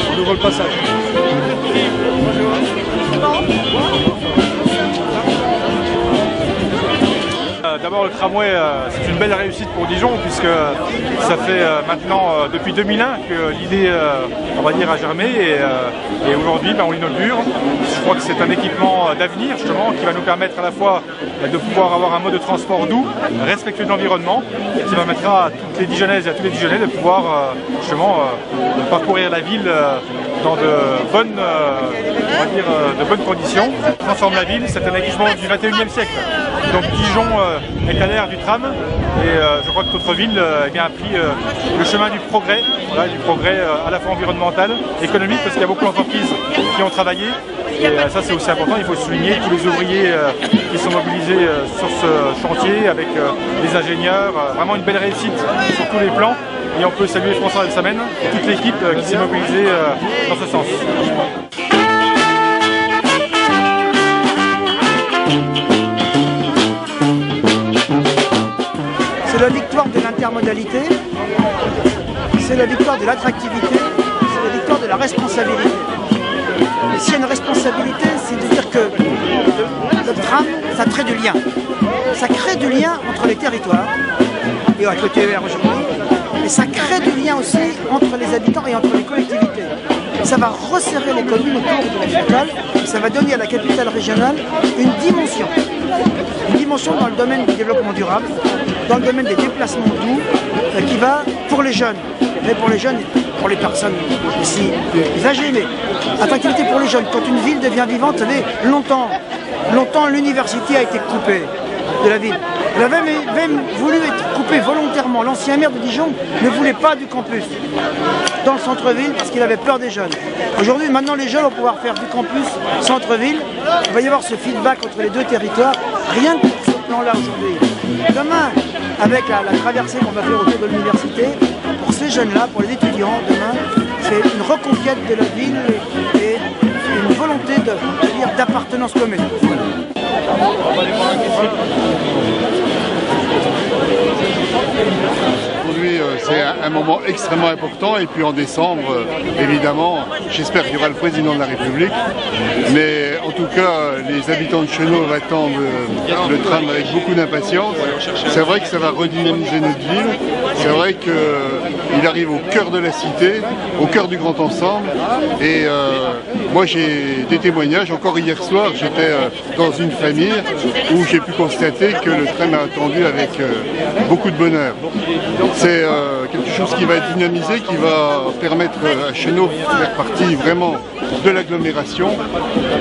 On ouvre le passage. D'abord le tramway, c'est une belle réussite pour Dijon puisque ça fait maintenant depuis 2001 que l'idée on va dire a germé et aujourd'hui on l'inaugure. Je crois que c'est un équipement d'avenir justement qui va nous permettre à la fois de pouvoir avoir un mode de transport doux, respectueux de l'environnement et qui permettra à toutes les Dijonnaises et à tous les Dijonnais de pouvoir justement parcourir la ville dans de bonnes, on va dire, de bonnes conditions. Transforme la ville, c'est un équipement du 21e siècle. Donc Dijon est à l'ère du tram et je crois que notre ville a pris le chemin du progrès, voilà, du progrès à la fois environnemental, économique, parce qu'il y a beaucoup d'entreprises qui ont travaillé. Et ça c'est aussi important, il faut souligner tous les ouvriers qui sont mobilisés sur ce chantier avec les ingénieurs, vraiment une belle réussite sur tous les plans. Et on peut saluer François Elsamen et toute l'équipe qui s'est mobilisée dans ce sens. C'est la victoire de l'intermodalité, c'est la victoire de l'attractivité, c'est la victoire de la responsabilité. Et s'il y a une responsabilité, c'est de dire que le tram, ça crée du lien. Ça crée du lien entre les territoires, et avec le TER aujourd'hui, et ça crée du lien aussi entre les habitants et entre les collectivités. Ça va resserrer les communes autour de la capitale, et ça va donner à la capitale régionale une dimension. Une dimension dans le domaine du développement durable, dans le domaine des déplacements doux, qui va pour les jeunes, mais pour les jeunes, pour les personnes aussi âgées, mais attractivité pour les jeunes. Quand une ville devient vivante, vous savez, longtemps l'université a été coupée de la ville. Elle avait même voulu être coupée volontairement. L'ancien maire de Dijon ne voulait pas du campus dans le centre-ville parce qu'il avait peur des jeunes. Aujourd'hui, maintenant, les jeunes vont pouvoir faire du campus centre-ville. Il va y avoir ce feedback entre les deux territoires. Rien que pour ce plan-là aujourd'hui. Demain, avec la traversée qu'on va faire autour de l'université, pour ces jeunes-là, pour les étudiants, demain, c'est une reconquête de la ville et une volonté d'appartenance commune. Aujourd'hui, c'est un moment extrêmement important et puis en décembre, évidemment, j'espère qu'il y aura le président de la République. Mais en tout cas, les habitants de Chenôve attendent le tram avec beaucoup d'impatience. C'est vrai que ça va redynamiser notre ville. C'est vrai qu'il arrive au cœur de la cité, au cœur du grand ensemble. Et moi, j'ai des témoignages. Encore hier soir, j'étais dans une famille où j'ai pu constater que le tram a attendu avec beaucoup de bonheur. C'est quelque chose qui va être dynamisé, qui va permettre à Chenôve de faire partie vraiment de l'agglomération.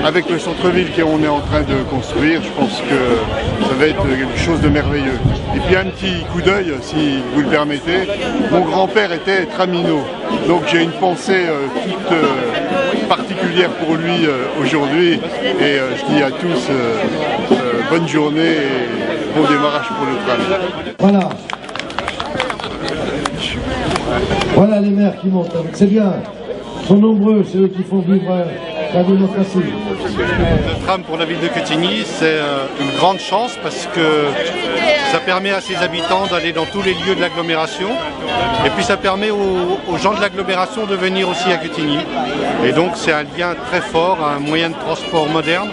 Avec le centre-ville qu'on est en train de construire, je pense que ça va être quelque chose de merveilleux. Et puis un petit coup d'œil, si vous le permettez. Mon grand-père était tramino, donc j'ai une pensée toute particulière pour lui aujourd'hui. Et je dis à tous bonne journée et bon démarrage pour le tram. Voilà. Voilà les maires qui montent, c'est bien. Ils sont nombreux, c'est eux qui font vivre la démocratie. Le tram pour la ville de Quetigny, c'est une grande chance parce que ça permet à ses habitants d'aller dans tous les lieux de l'agglomération et puis ça permet aux gens de l'agglomération de venir aussi à Quetigny. Et donc c'est un lien très fort, un moyen de transport moderne.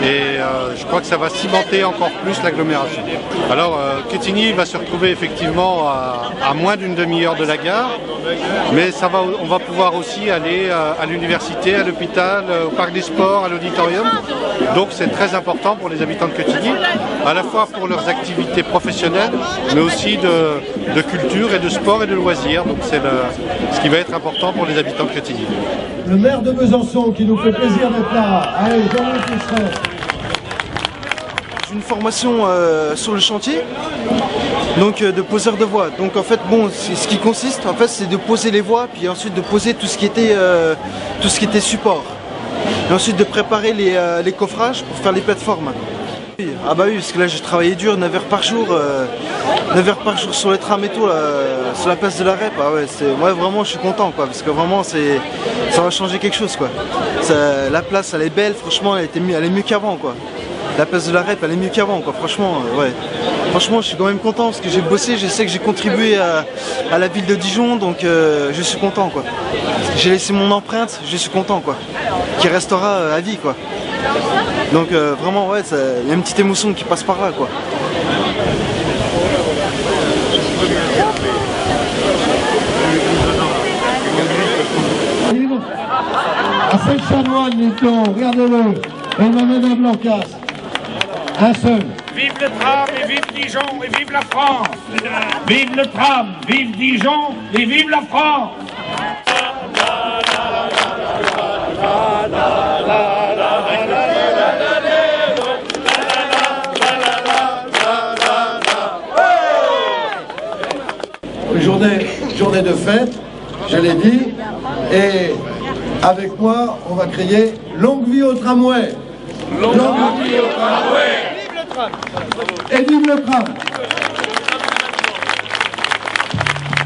Et je crois que ça va cimenter encore plus l'agglomération. Alors Quetigny va se retrouver effectivement à moins d'une demi-heure de la gare, mais on va pouvoir aussi aller à l'université, à l'hôpital, au parc des sports, à l'auditorium. Donc c'est très important pour les habitants de Quetigny, à la fois pour leurs activités professionnelles, mais aussi de culture et de sport et de loisirs. Donc c'est ce qui va être important pour les habitants de Quetigny. Le maire de Besançon qui nous fait plaisir d'être là. Allez, Jean-Louis Foucheray. Une formation sur le chantier, donc de poseur de voies. Donc en fait, bon, ce qui consiste, en fait, c'est de poser les voies, puis ensuite de poser tout ce qui était support, et ensuite de préparer les coffrages pour faire les plateformes. Ah bah oui, parce que là j'ai travaillé dur, 9 heures par jour, 9 heures par jour sur les trams et tout, là, sur la place de la Rep. Ah ouais, ouais, vraiment je suis content quoi, parce que vraiment ça va changer quelque chose quoi. La place elle est belle, franchement elle est mieux qu'avant quoi. La place de la Rep elle est mieux qu'avant quoi, franchement ouais. Franchement je suis quand même content parce que j'ai bossé, je sais que j'ai contribué à la ville de Dijon, donc je suis content quoi. J'ai laissé mon empreinte, je suis content quoi, qui restera à vie quoi. Donc vraiment ouais, il y a une petite émotion qui passe par là quoi. À Saint-Chanoine, Newton, regardez-le, elle m'amène à Blancas. Un seul. Vive le tram et vive Dijon et vive la France. Vive le tram, vive Dijon et vive la France. Journée de fête, je l'ai dit, et avec moi, on va crier longue vie au tramway. Longue vie au tramway. Vive le tram. Et vive le tram.